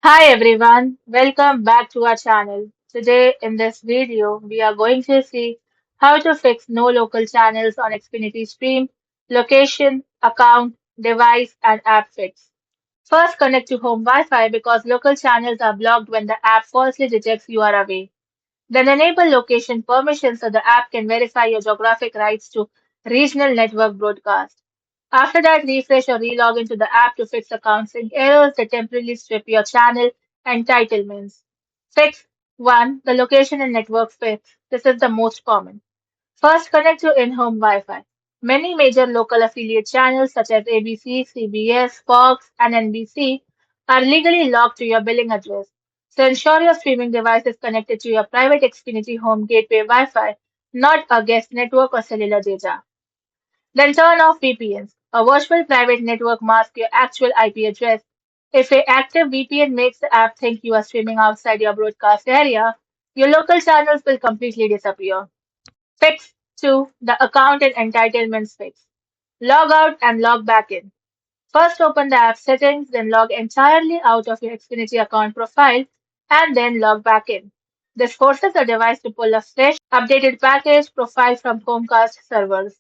Hi everyone, welcome back to our channel. Today in this video, we are going to see how to fix no local channels on Xfinity Stream, location, account, device, and app fix. First, connect to home Wi-Fi because local channels are blocked when the app falsely detects you are away. Then enable location permission so the app can verify your geographic rights to regional network broadcast. After that, refresh or relog into the app to fix account sync errors that temporarily strip your channel entitlements. Fix 1. The location and network fix. This is the most common. First, connect to in-home Wi-Fi. Many major local affiliate channels such as ABC, CBS, Fox, and NBC are legally locked to your billing address. So ensure your streaming device is connected to your private Xfinity home gateway Wi-Fi, not a guest network or cellular data. Then turn off VPNs. A virtual private network masks your actual IP address. If a active VPN makes the app think you are streaming outside your broadcast area, your local channels will completely disappear. Fix 2. The account and entitlements fix. Log out and log back in. First open the app settings, then log entirely out of your Xfinity account profile, and then log back in. This forces the device to pull a fresh, updated package profile from Chromecast servers.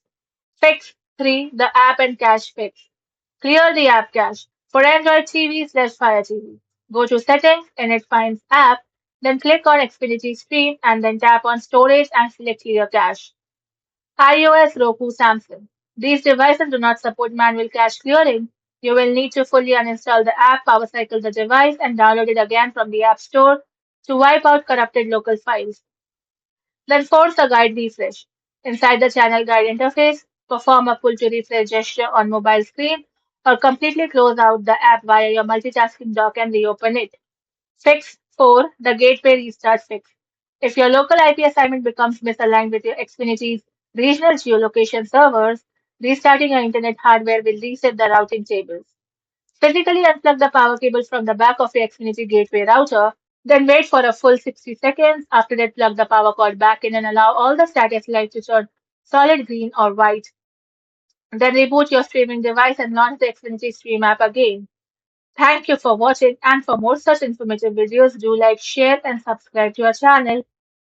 Fix 3. The app and cache fix. Clear the app cache. For Android TV/Fire TV, go to Settings and it finds App, then click on Xfinity Stream and then tap on Storage and select Clear Cache. iOS, Roku, Samsung. These devices do not support manual cache clearing. You will need to fully uninstall the app, power cycle the device, and download it again from the App Store to wipe out corrupted local files. Then force a guide refresh. Inside the channel guide interface, perform a pull to refresh gesture on mobile screen or completely close out the app via your multitasking dock and reopen it. Fix 4. The gateway restart fix. If your local IP assignment becomes misaligned with your Xfinity's regional geolocation servers, restarting your internet hardware will reset the routing tables. Physically unplug the power cable from the back of your Xfinity gateway router, then wait for a full 60 seconds. After that, plug the power cord back in and allow all the status lights to turn solid green or white. Then reboot your streaming device and launch the Xfinity Stream app again. Thank you for watching, and for more such informative videos, do like, share, and subscribe to our channel.